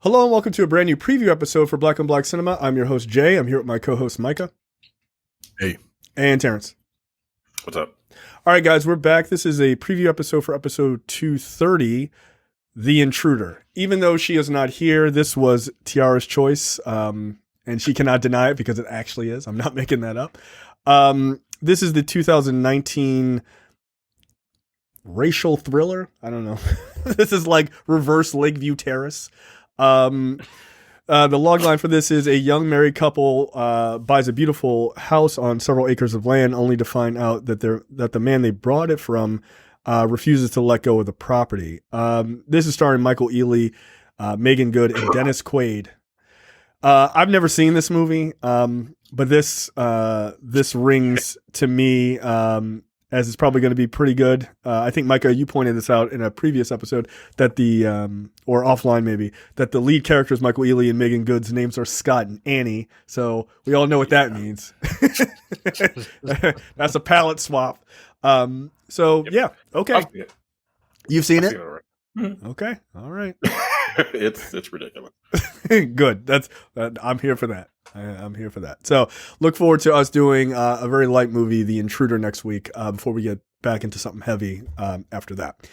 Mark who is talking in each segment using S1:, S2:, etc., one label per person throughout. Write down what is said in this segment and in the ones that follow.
S1: Hello and welcome to a brand new preview episode for Black on Black Cinema. I'm your host, Jay. I'm here with my co-host, Micah.
S2: Hey.
S1: And Terrence.
S2: What's up?
S1: All right, guys, we're back. This is a preview episode for episode 230, The Intruder. Even though she is not here, this was Tiara's choice, and she cannot deny it because it actually is. I'm not making that up. This is the 2019 racial thriller. I don't know. This is like reverse Lakeview Terrace. The logline for this is a young married couple buys a beautiful house on several acres of land, only to find out that the man they brought it from refuses to let go of the property. This is starring Michael Ealy, Meagan Goode, and Dennis Quaid. I've never seen this movie, but this rings to me as it's probably going to be pretty good. I think, Micah, you pointed this out in a previous episode that or offline maybe, that the lead characters, Michael Ealy and Meagan Goode's names are Scott and Annie. So we all know what that means. That's a palette swap. Yeah. Okay. You've seen it? Okay. All right.
S2: It's ridiculous.
S1: Good. I'm here for that. I'm here for that. So look forward to us doing a very light movie, The Intruder, next week before we get back into something heavy after that.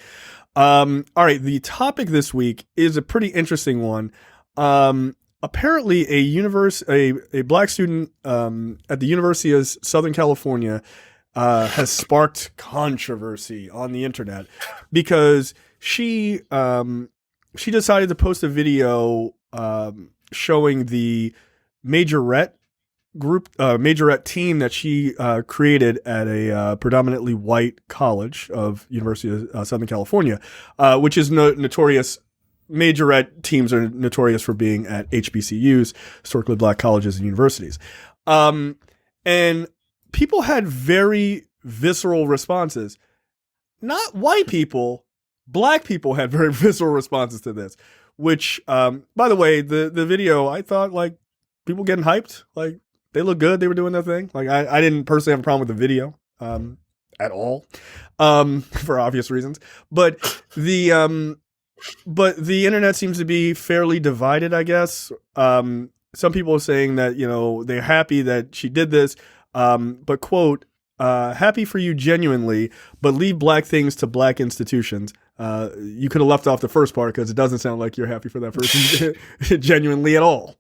S1: All right. The topic this week is a pretty interesting one. Apparently a black student at the University of Southern California has sparked controversy on the internet because she decided to post a video showing the majorette team that she created at a predominantly white college of University of Southern California, which is notorious. Majorette teams are notorious for being at HBCUs, historically black colleges and universities. And people had very visceral responses. Not white people. Black people had very visceral responses to this, which, by the way, the video, I thought, like, people getting hyped. Like, they look good. They were doing their thing. Like, I didn't personally have a problem with the video at all, for obvious reasons. But the internet seems to be fairly divided, I guess. Some people are saying that, they're happy that she did this, but, quote, happy for you genuinely, but leave black things to black institutions. You could have left off the first part because it doesn't sound like you're happy for that person genuinely at all.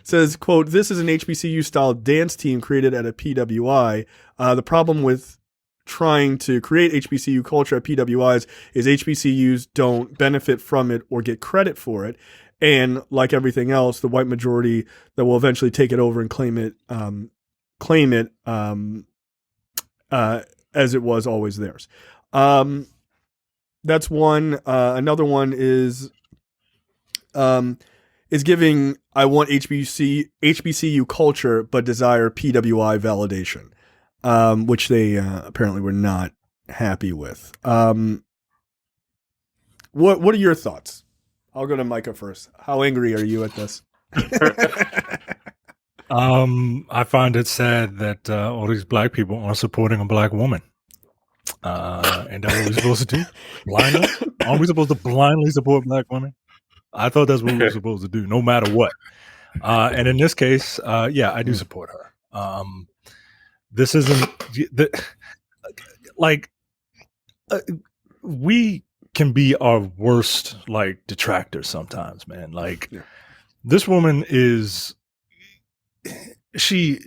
S1: Says, quote, this is an HBCU-style dance team created at a PWI. The problem with trying to create HBCU culture at PWIs is HBCUs don't benefit from it or get credit for it. And like everything else, the white majority that will eventually take it over and claim it as it was always theirs. That's one. Another one is giving, I want HBCU culture, but desire PWI validation, which they apparently were not happy with. What are your thoughts? I'll go to Micah first. How angry are you at this?
S3: I find it sad that all these black people are supporting a black woman. And that's what we're supposed to do? Blindly? Aren't we supposed to blindly support black women? I thought that's what we were supposed to do, no matter what. And in this case, yeah, I do support her. This isn't we can be our worst detractors sometimes, man. This woman is she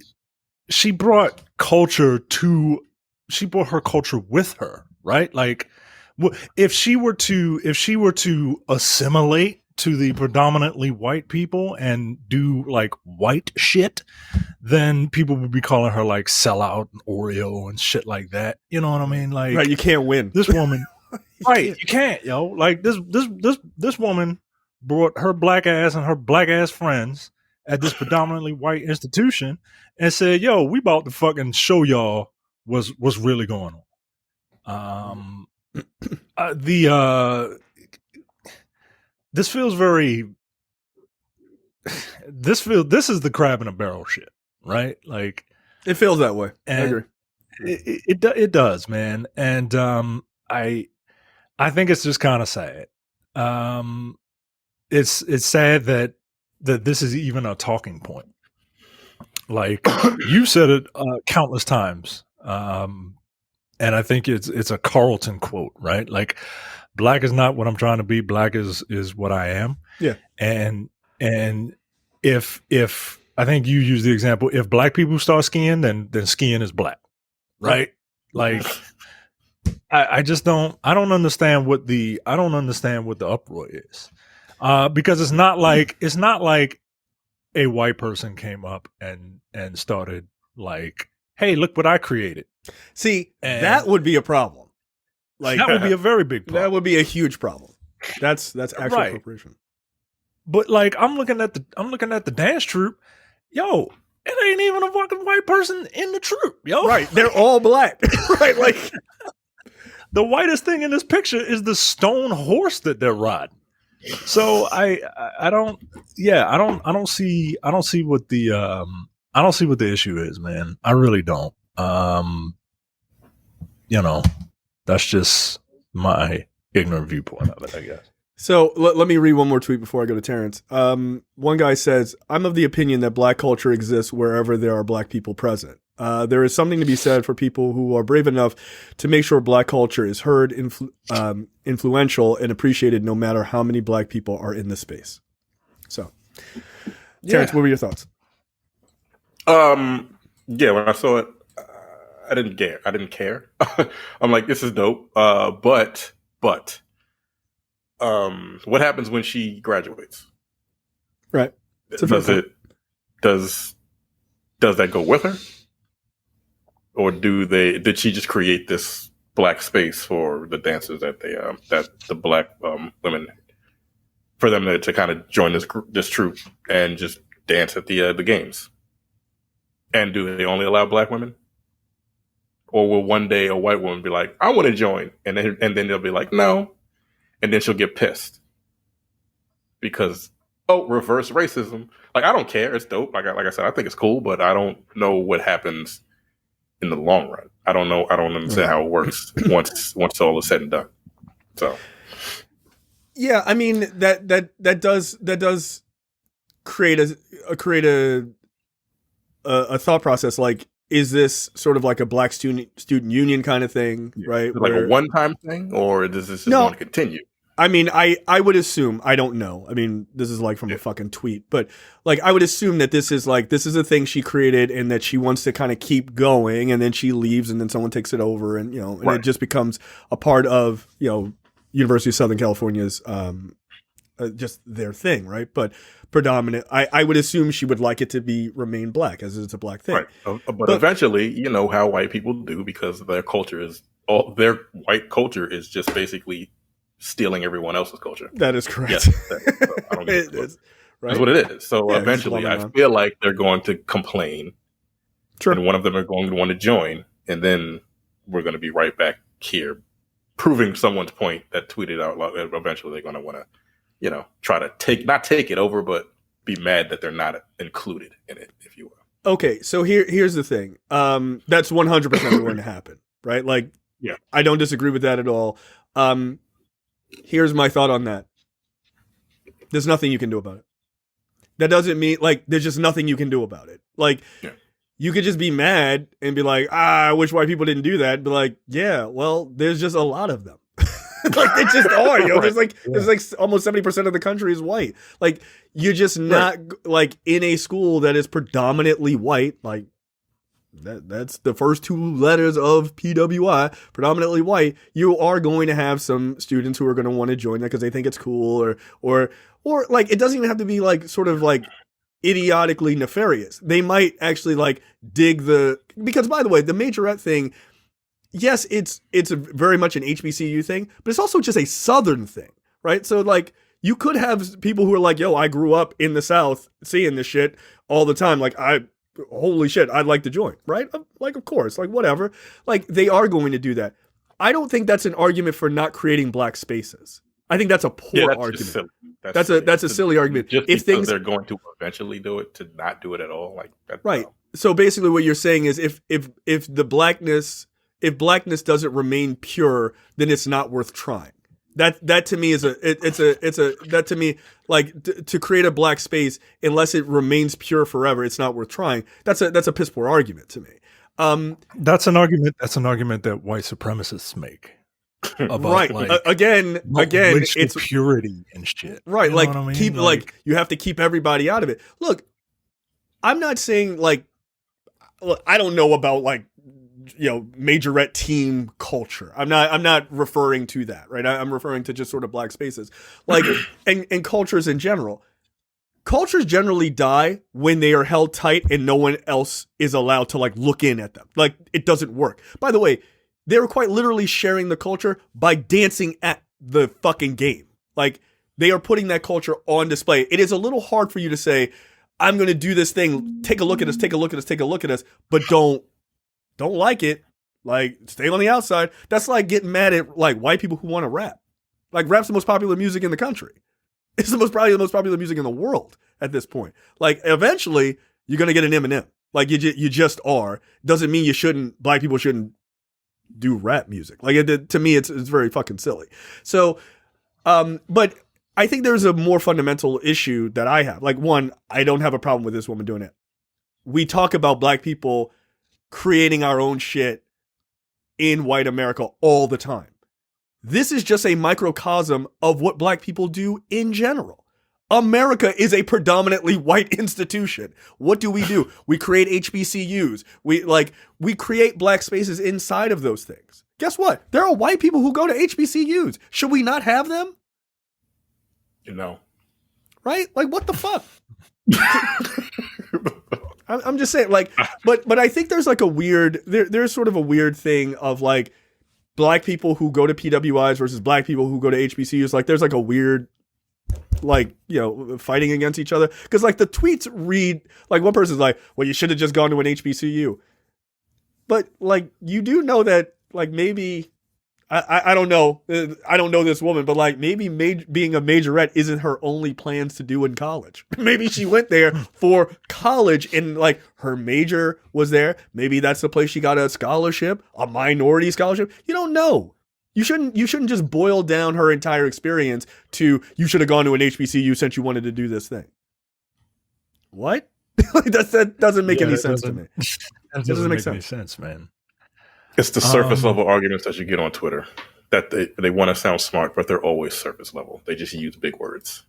S3: brought culture to. She brought her culture with her, right? If she were to assimilate to the predominantly white people and do white shit, then people would be calling her sellout and Oreo and shit like that. You know what I mean?
S1: Right, you can't win.
S3: This woman, right? You can't, yo. This woman brought her black ass and her black ass friends at this predominantly white institution and said, "Yo, we about to fucking show y'all what's really going on." This feels very. This is the crab in a barrel shit, right?
S1: It feels that way. I agree.
S3: It does, man, and I think it's just kind of sad. it's sad that this is even a talking point. Like you said it countless times, and I think it's a Carlton quote, right? Like, black is not what I'm trying to be. Black is what I am.
S1: Yeah.
S3: And if I think you use the example, if black people start skiing, then skiing is black, right? Like, I don't understand what the uproar is, because it's not like a white person came up and started like, hey, look what I created.
S1: See,
S3: And
S1: that would be a problem. Like,
S3: that would be a very big problem.
S1: That would be a huge problem. That's actual
S3: Right.
S1: appropriation.
S3: But like, I'm looking at the dance troupe. Yo, it ain't even a fucking white person in the troupe, yo.
S1: Right. They're all black. Right. Like,
S3: the whitest thing in this picture is the stone horse that they're riding. So I don't see what the issue is, man. I really don't. That's just my ignorant viewpoint of it, I guess.
S1: so let me read one more tweet before I go to Terrence. One guy says, I'm of the opinion that black culture exists wherever there are black people present. There is something to be said for people who are brave enough to make sure black culture is heard, influential, and appreciated no matter how many black people are in the space. So, Terrence, what were your thoughts?
S2: Yeah, when I saw it, I didn't care. I'm like, this is dope. But what happens when she graduates?
S1: Right.
S2: Does that go with her? Or did she just create this black space for the dancers that the black women, for them to kind of join this troupe and just dance at the games? And do they only allow black women? Or will one day a white woman be like, I want to join, and then they'll be like, no, and then she'll get pissed because reverse racism. Like, I don't care, it's dope. Like I said, I think it's cool, but I don't know what happens in the long run. I don't know. I don't understand how it works once all is said and done. So,
S1: yeah, I mean that does create a thought process. Like, is this sort of like a black student union kind of thing, right?
S2: Like a one-time thing, or does this just want to continue?
S1: I mean, I would assume, I don't know. I mean, this is like from a fucking tweet, but like, I would assume that this is a thing she created and that she wants to kind of keep going, and then she leaves and then someone takes it over, and, and it just becomes a part of, University of Southern California's, just their thing. Right. But predominant, I would assume she would like it to remain black, as it's a black thing.
S2: Right. But eventually, you know how white people do, because their white culture is just basically stealing everyone else's culture.
S1: That is correct.
S2: Yes, I don't get it. Right? That's what it is. So eventually, I feel like they're going to complain, and one of them are going to want to join, and then we're going to be right back here, proving someone's point that tweeted out loud. Eventually, they're going to want to, try to not take it over, but be mad that they're not included in it, if you will.
S1: Okay, so here's the thing. That's 100% going to happen, right? Like, I don't disagree with that at all. Here's my thought on that. There's nothing you can do about it. That doesn't mean, like, there's just nothing you can do about it. Like, you could just be mad and be like, I wish white people didn't do that. But like, yeah, well, there's just a lot of them. Like, they just are, There's like almost 70% of the country is white. Like, you're just not like in a school that is predominantly white. Like, that's the first two letters of PWI, predominantly white. You are going to have some students who are going to want to join that because they think it's cool, or like, it doesn't even have to be like sort of like idiotically nefarious. They might actually like dig because, by the way, the majorette thing, yes, it's very much an HBCU thing, but it's also just a Southern thing, right? So like, you could have people who are like, yo, I grew up in the South seeing this shit all the time. Like, holy shit, I'd like to join, right? Like, of course, like, whatever. Like, they are going to do that. I don't think that's an argument for not creating black spaces. I think that's a poor argument. That's a silly argument.
S2: Just if they're going to eventually do it, to not do it at all, like that.
S1: Right. So basically, what you're saying is, if blackness doesn't remain pure, then it's not worth trying. That to me is that to me, like, to create a black space, unless it remains pure forever, it's not worth trying. That's a piss poor argument to me.
S3: That's an argument that white supremacists make. About,
S1: right.
S3: Like,
S1: again, it's
S3: purity and shit.
S1: Right.
S3: You know
S1: like,
S3: what I mean?
S1: keep like you have to keep everybody out of it. Look, I'm not saying like, look, I don't know about like, majorette team culture. I'm not referring to that, right? I'm referring to just sort of black spaces, like, and cultures in general. Cultures generally die when they are held tight and no one else is allowed to like look in at them. Like, it doesn't work. By the way, they were quite literally sharing the culture by dancing at the fucking game. Like, they are putting that culture on display. It is a little hard for you to say, I'm going to do this thing. Take a look at us, take a look at us, take a look at us, but don't like it. Like, stay on the outside. That's like getting mad at like white people who want to rap. Like, rap's the most popular music in the country. It's probably the most popular music in the world at this point. Like, eventually you're going to get an Eminem. Like, you just are. Doesn't mean black people shouldn't do rap music. Like, to me, it's very fucking silly. So, but I think there's a more fundamental issue that I have. Like, one, I don't have a problem with this woman doing it. We talk about black people creating our own shit in white America all the time. This is just a microcosm of what black people do in general. America is a predominantly white institution. What do? We create HBCUs. We create black spaces inside of those things. Guess what? There are white people who go to HBCUs. Should we not have them? Right? Like, what the fuck? I'm just saying, like, but I think there's like there's sort of a weird thing of like black people who go to PWIs versus black people who go to HBCUs. Like, there's like a weird, like, fighting against each other. Because like the tweets read, like, one person's like, well, you should have just gone to an HBCU. But like, you do know that, like, maybe, I don't know. I don't know this woman, but like, maybe being a majorette isn't her only plans to do in college. Maybe she went there for college and like her major was there. Maybe that's the place she got a scholarship, a minority scholarship. You don't know. You shouldn't just boil down her entire experience to, you should have gone to an HBCU since you wanted to do this thing. What? That doesn't make any sense to me.
S3: That doesn't make any sense, man.
S2: It's the surface level arguments that you get on Twitter that they want to sound smart, but they're always surface level. They just use big words.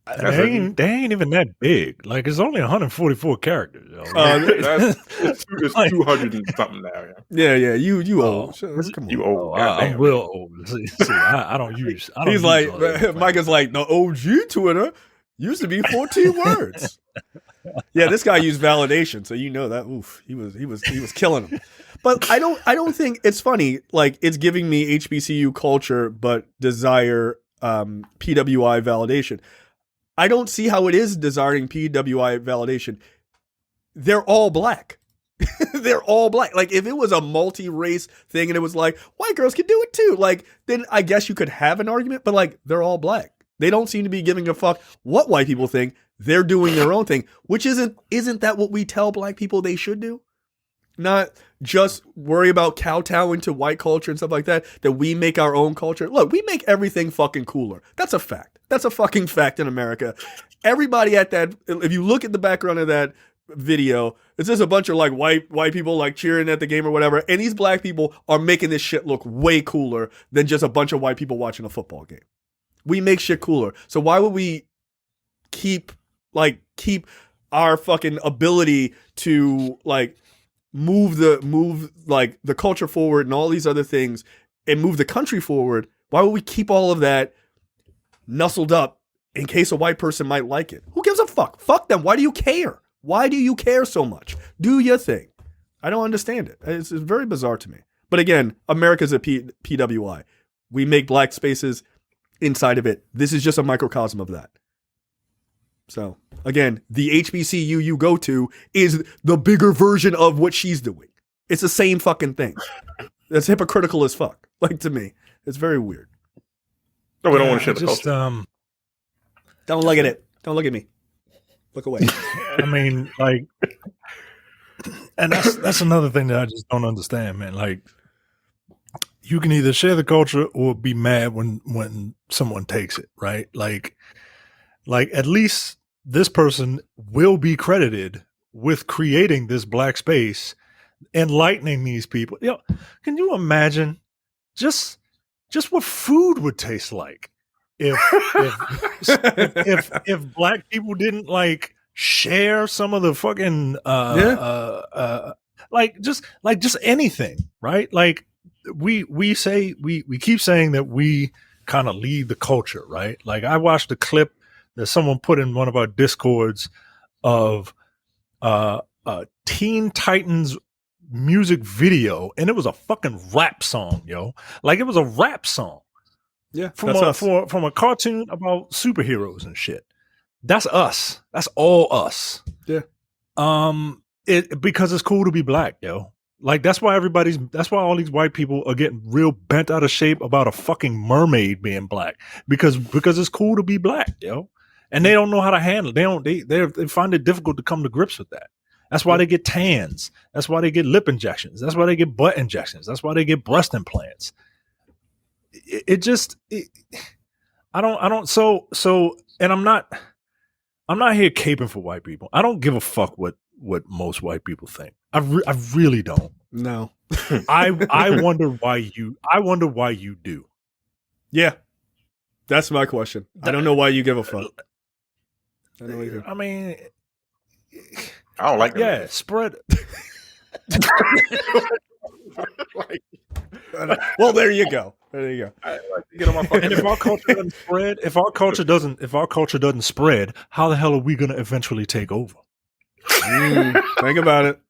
S3: They ain't even that big. Like, it's only 144 characters.
S2: It's 200 and something now.
S1: Yeah. You old. Come on.
S2: You old.
S3: I'm real old. See, I don't use.
S1: He's like, Mike is like, the OG Twitter used to be 14 words. Yeah, this guy used validation, so you know that. Oof, he was killing him. But I don't think it's funny. Like, it's giving me HBCU culture, but desire PWI validation. I don't see how it is desiring PWI validation. They're all black. They're all black. Like, if it was a multi-race thing and it was like, white girls can do it too, like, then I guess you could have an argument, but like, they're all black. They don't seem to be giving a fuck what white people think. They're doing their own thing, which isn't that what we tell black people they should do? Not just worry about kowtowing to white culture and stuff like that, that we make our own culture. Look, we make everything fucking cooler. That's a fact. That's a fucking fact in America. Everybody at that, if you look at the background of that video, it's just a bunch of like white people like cheering at the game or whatever. And these black people are making this shit look way cooler than just a bunch of white people watching a football game. We make shit cooler. So why would we keep our fucking ability to like move the culture forward and all these other things and move the country forward? Why would we keep all of that nuzzled up in case a white person might like it? Who gives a fuck? Fuck them. Why do you care? Why do you care so much? Do your thing. I don't understand it. It's very bizarre to me. But again, America's a PWI. We make black spaces inside of it. This is just a microcosm of that. So, again, the HBCU you go to is the bigger version of what she's doing. It's the same fucking thing. That's hypocritical as fuck. Like, to me, it's very weird.
S2: No, we don't want to share the culture.
S1: Don't look at it. Don't look at me. Look away.
S3: I mean, like, and that's another thing that I just don't understand, man. Like, you can either share the culture or be mad when someone takes it, right? Like at least this person will be credited with creating this black space, enlightening these people. Can you imagine just what food would taste like if if black people didn't like share some of the fucking just anything, right? Like we keep saying that we kind of lead the culture, right? Like I watched a clip that someone put in one of our discords of Teen Titans music video, and it was a fucking rap song, yo. Like it was a rap song.
S1: Yeah,
S3: from a cartoon about superheroes and shit. That's us. That's all us.
S1: Yeah.
S3: Because it's cool to be black, yo. Like that's why all these white people are getting real bent out of shape about a fucking mermaid being black. Because it's cool to be black, yo. And they don't know how to handle it. They find it difficult to come to grips with that. That's why they get tans. That's why they get lip injections. That's why they get butt injections. That's why they get breast implants. And I'm not here caping for white people. I don't give a fuck what most white people think. I really don't.
S1: No.
S3: I wonder why you do.
S1: Yeah. That's my question. I don't know why you give a fuck.
S3: I mean,
S2: I don't like that.
S3: Yeah, spread.
S1: Well, there you go.
S2: Get on my fucking
S3: And if our culture doesn't spread, if our culture doesn't spread, how the hell are we going to eventually take over?
S1: Think about it.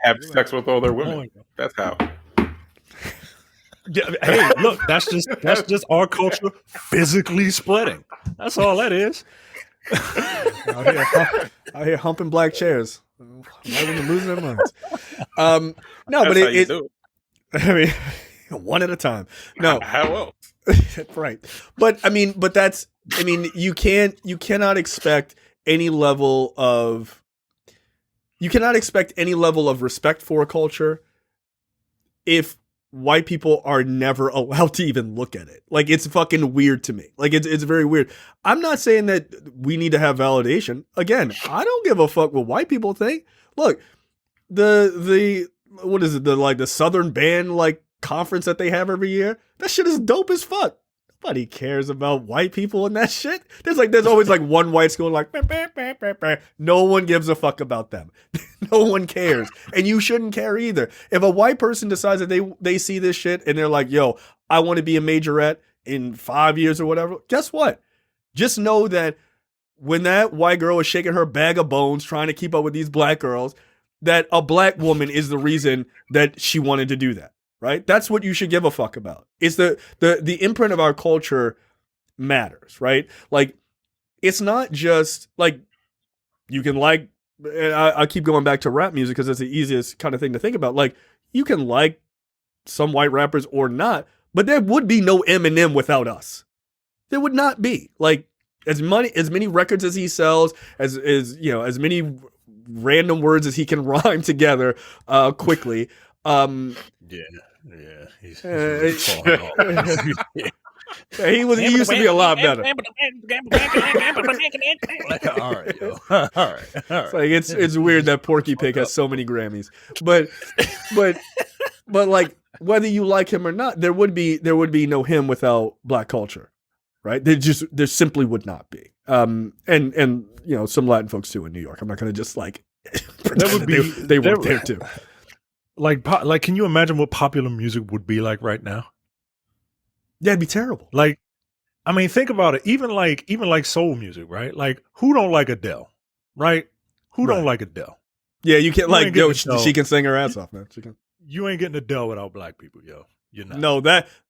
S2: Have sex with other women. That's how.
S3: Yeah, hey, look, that's just our culture physically spreading. That's all that is.
S1: out here humping black chairs. Women losing their minds. No, but I mean, one at a time. No,
S2: how else?
S1: Right. But you cannot expect any level of respect for a culture if white people are never allowed to even look at it. Like, it's fucking weird to me. Like, it's very weird. I'm not saying that we need to have validation. Again, I don't give a fuck what white people think. Look, the what is it? The Southern Band conference that they have every year. That shit is dope as fuck. Nobody cares about white people and that shit. There's always one white school bah, bah, bah, bah. No one gives a fuck about them. No one cares. And you shouldn't care either. If a white person decides that they see this shit and they're like, yo, I want to be a majorette in 5 years or whatever, guess what? Just know that when that white girl is shaking her bag of bones trying to keep up with these black girls, that a black woman is the reason that she wanted to do that. Right? That's what you should give a fuck about. It's the imprint of our culture matters, right? Like, it's not just you can I keep going back to rap music because it's the easiest kind of thing to think about. Like, you can like some white rappers or not, but there would be no Eminem without us. There would not be. Like, as many records as he sells, as many random words as he can rhyme together quickly.
S3: Yeah, he's really falling off.
S1: He used to be a lot better.
S3: All right, yo. All right.
S1: It's weird that Porky Pig has so many Grammys, but like, whether you like him or not, there would be no him without black culture, right? There simply would not be. And some Latin folks too in New York. I'm not going to just pretend
S3: would be
S1: they were there too.
S3: Like, can you imagine what popular music would be like right now?
S1: Yeah, it'd be terrible.
S3: Like, I mean, think about it. Even like soul music, right? Like, who don't like Adele, right? Who don't like Adele?
S1: Yeah, you can't she can sing her ass off, man.
S3: You ain't getting Adele without black people, yo. You're not.
S1: No,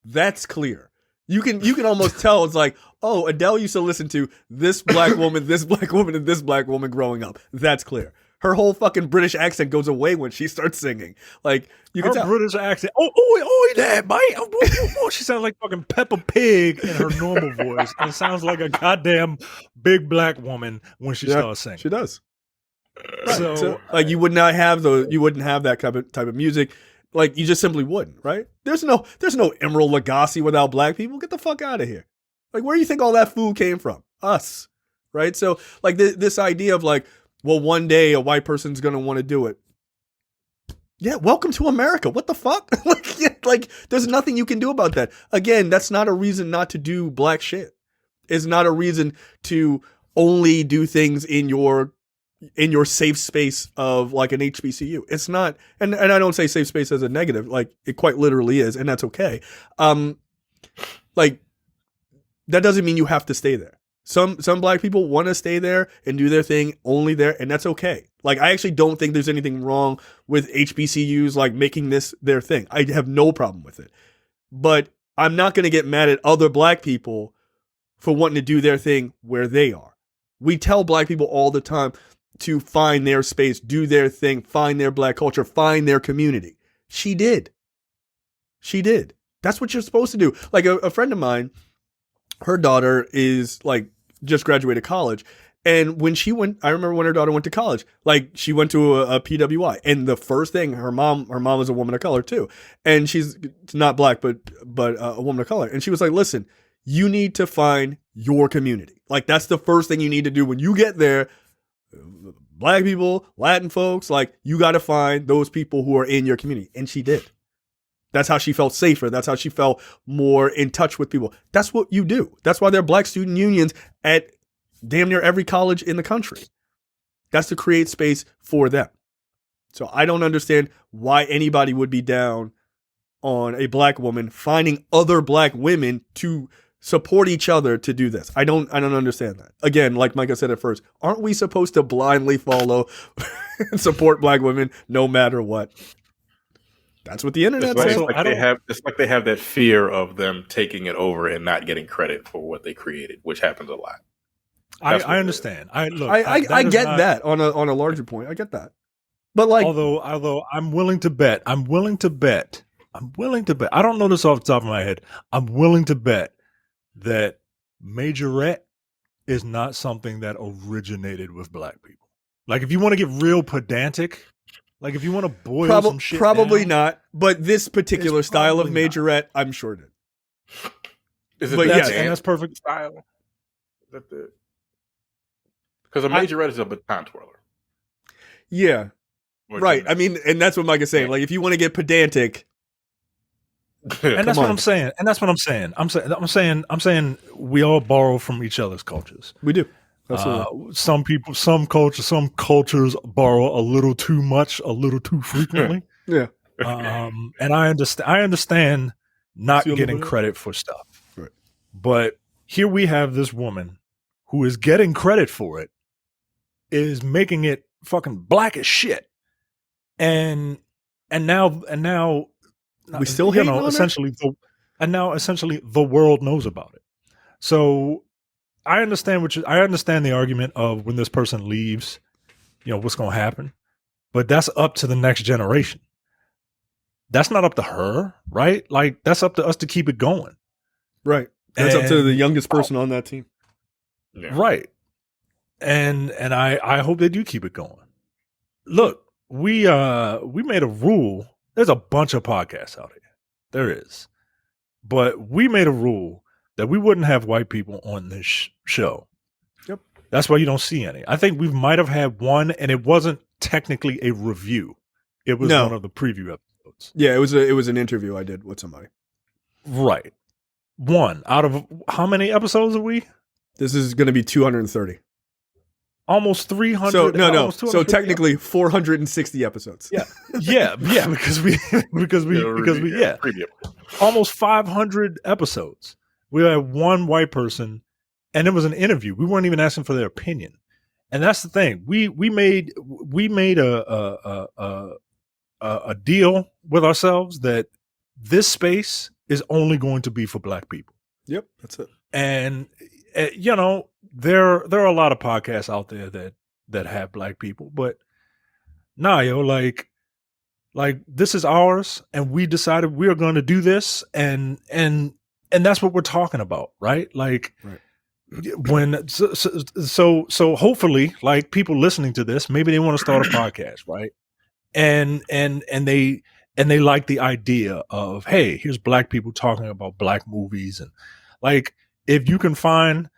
S1: that's clear. You can almost tell. It's like, oh, Adele used to listen to this black woman, this black woman, and this black woman growing up. That's clear. Her whole fucking British accent goes away when she starts singing. Like, you can tell.
S3: British accent. Oh, there, mate. Oh, she sounds like fucking Peppa Pig in her normal voice. And it sounds like a goddamn big black woman when she starts singing.
S1: She does.
S3: Right.
S1: So you would not have you wouldn't have that type of music. Like, you just simply wouldn't, right? There's no Emerald Lagasse without black people. Get the fuck out of here. Like, where do you think all that food came from? Us, right? So, like, this idea of like, well, one day a white person's going to want to do it. Yeah, welcome to America. What the fuck? like, there's nothing you can do about that. Again, that's not a reason not to do black shit. It's not a reason to only do things in your safe space of like an HBCU. It's not, and I don't say safe space as a negative, like it quite literally is, and that's okay. Like that doesn't mean you have to stay there. Some black people want to stay there and do their thing only there, and that's okay. Like I actually don't think there's anything wrong with HBCUs like making this their thing. I have no problem with it. But I'm not going to get mad at other black people for wanting to do their thing where they are. We tell black people all the time to find their space, do their thing, find their black culture, find their community. She did. That's what you're supposed to do. Like a friend of mine, her daughter is like just graduated college. And when she went, I remember when her daughter went to college, like she went to a PWI, and the first thing her mom is a woman of color too. And she's not black, but a woman of color. And she was like, listen, you need to find your community. Like that's the first thing you need to do when you get there. Black people, Latin folks, like you got to find those people who are in your community. And she did. That's how she felt safer. That's how she felt more in touch with people. That's what you do. That's why there are black student unions at damn near every college in the country. That's to create space for them. So I don't understand why anybody would be down on a black woman finding other black women to support each other to do this. I don't understand that. Again, like Micah said at first, aren't we supposed to blindly follow and support black women no matter what? That's what the internet says.
S2: It's like they have that fear of them taking it over and not getting credit for what they created, which happens a lot.
S3: I understand. I
S1: get that on a larger point. I get that. But like,
S3: although I'm willing to bet. I don't know this off the top of my head. I'm willing to bet that majorette is not something that originated with black people. Like if you want to get real pedantic, like if you want to boil some shit
S1: probably
S3: down,
S1: not. But this particular style of majorette, I'm sure did.
S2: Is it
S1: but
S2: that
S3: and that's perfect
S2: style? Because a majorette is a baton twirler.
S1: Yeah. Right. I mean, and that's what Mike is saying. Like if you want to get pedantic.
S3: And that's what I'm saying. I'm saying we all borrow from each other's cultures.
S1: We do. Absolutely.
S3: Some cultures borrow a little too much, a little too frequently.
S1: Yeah.
S3: And I understand not getting credit for stuff.
S1: Right.
S3: But here we have this woman who is getting credit for it, is making it fucking black as shit. And now
S1: we still hate on
S3: essentially the world knows about it. So I understand the argument of when this person leaves, what's going to happen, but that's up to the next generation. That's not up to her, right? Like that's up to us to keep it going.
S1: Right. That's up to the youngest person on that team.
S3: Yeah. Right. And I hope they do keep it going. Look, we made a rule. There's a bunch of podcasts out here. There is. But we made a rule that we wouldn't have white people on this show.
S1: Yep.
S3: That's why you don't see any. I think we might have had one, and it wasn't technically a review. It was one of the preview episodes.
S1: Yeah, it was an interview I did with somebody.
S3: Right. One out of how many episodes are we?
S1: This is going to be 230.
S3: Almost 300.
S1: So no. So technically 460 episodes.
S3: Yeah. Yeah. Because we almost 500 episodes. We had one white person, and it was an interview. We weren't even asking for their opinion, and that's the thing. We made a deal with ourselves that this space is only going to be for black people.
S1: Yep, that's it.
S3: And there are a lot of podcasts out there that have black people, but like this is ours, and we decided we are going to do this, and that's what we're talking about, right? Like,
S1: right.
S3: When so hopefully, like people listening to this, maybe they want to start a podcast, right? And and they like the idea of, hey, here's black people talking about black movies. And like, if you can find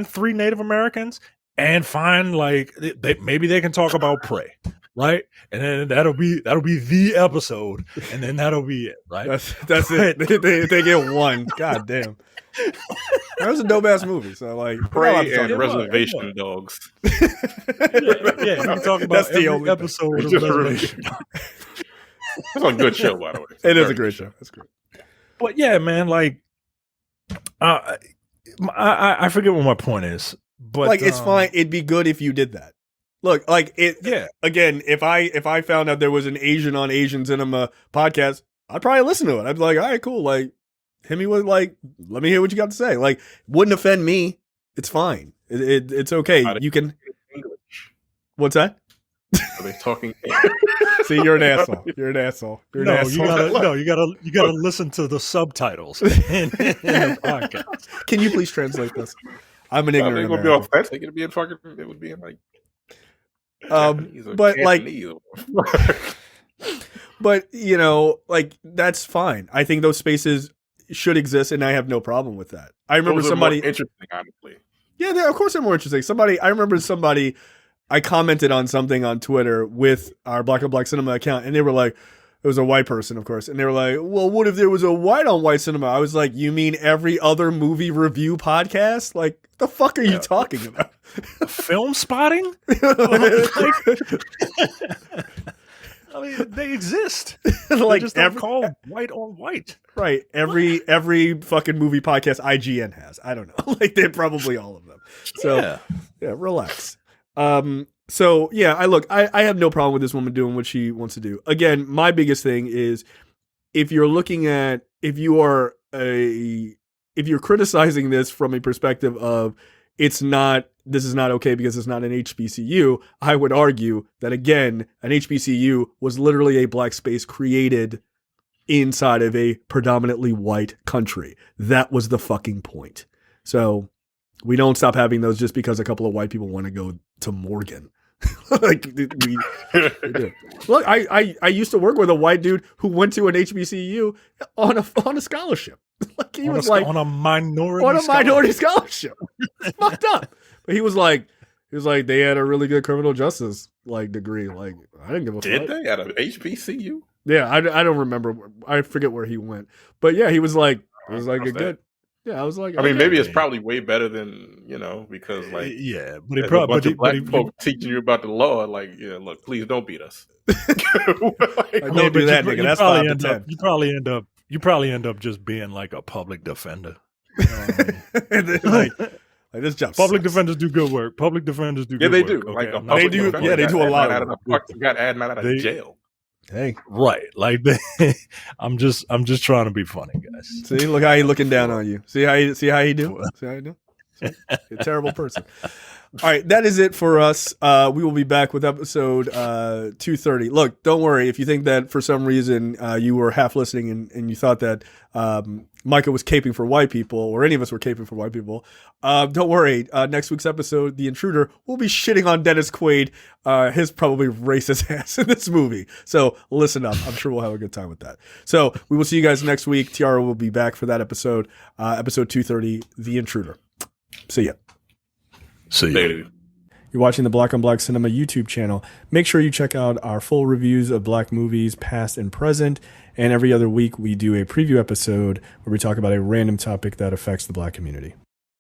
S3: 3 Native Americans and find like, maybe they can talk about Prey. Right, and then that'll be the episode, and then that'll be it. Right,
S1: that's it. They get one. God damn, that was a dope ass movie. So like,
S2: Prey and Reservation Dogs.
S3: Yeah, we can talk about
S1: that's the
S3: every
S1: only
S3: episode of Reservation.
S2: It's a good show, by the way.
S1: It is a great show. That's great.
S3: But yeah, man, like, I forget what my point is, but
S1: like, it's fine. It'd be good if you did that. Look, like it.
S3: Yeah.
S1: Again, if I found out there was an Asian on Asian cinema podcast, I'd probably listen to it. I'd be like, all right, cool. Like, hit me with like, let me hear what you got to say. Like, wouldn't offend me. It's fine. It's okay. You can.
S2: English.
S1: What's that?
S2: Are they talking?
S1: See, you're an asshole. You're an asshole. You're an asshole.
S3: You gotta listen to the subtitles in the podcast.
S1: Can you please translate this? I'm an ignorant.
S2: It would be offensive. It would be in fucking. It would be in like.
S1: But like, but you know, like that's fine. I think those spaces should exist, and I have no problem with that. I remember somebody
S2: more interesting, honestly.
S1: Yeah, of course they're more interesting. I remember somebody. I commented on something on Twitter with our Black on Black Cinema account, and they were like, it was a white person, of course, and they were like, well, what if there was a white on white cinema? I was like, you mean every other movie review podcast? Like, the fuck are you talking about?
S3: Film spotting? I mean, they exist.
S1: Like,
S3: they're just not called white on white.
S1: Right. Every fucking movie podcast IGN has. I don't know. Like, they're probably all of them. So, yeah relax. So yeah, I have no problem with this woman doing what she wants to do. Again, my biggest thing is if you're criticizing this from a perspective of this is not okay because it's not an HBCU, I would argue that again, an HBCU was literally a black space created inside of a predominantly white country. That was the fucking point. So we don't stop having those just because a couple of white people want to go to Morgan. Like we do. Look, I used to work with a white dude who went to an HBCU on a scholarship. Like he was like
S3: on a minority
S1: scholarship. It's fucked up. But he was like they had a really good criminal justice like degree. Like I didn't give a fuck.
S2: Did they at an HBCU?
S1: Yeah, I don't remember. I forget where he went. But yeah, he was like it was like a good. Yeah, I was like.
S2: I mean, maybe it's probably way better than because like
S3: but it probably
S2: black folk teaching you about the law. Like, look, please don't beat us.
S1: Like, don't do that, nigga. That's 5 to 10.
S3: You probably end up just being like a public defender. You know what I mean?
S1: like this job.
S3: Public
S1: sucks.
S3: defenders do good work. Public defenders do good work.
S2: Yeah, they do.
S3: Okay,
S2: Like
S1: they do. Yeah, they do a lot of work.
S2: Got out of jail.
S1: Hey,
S3: right? Like I'm just trying to be funny, guys.
S1: See, look how he looking down on you. See how he do? See how you do? You're a terrible person. All right, that is it for us. We will be back with episode 230. Look, don't worry if you think that for some reason you were half listening and you thought that Michael was caping for white people, or any of us were caping for white people. Don't worry. Next week's episode, The Intruder, we'll be shitting on Dennis Quaid, his probably racist ass in this movie. So listen up. I'm sure we'll have a good time with that. So we will see you guys next week. Tiara will be back for that episode, episode 230, The Intruder. See ya.
S3: See ya.
S1: You're watching the Black on Black Cinema YouTube channel. Make sure you check out our full reviews of black movies, past and present. And every other week, we do a preview episode where we talk about a random topic that affects the black community.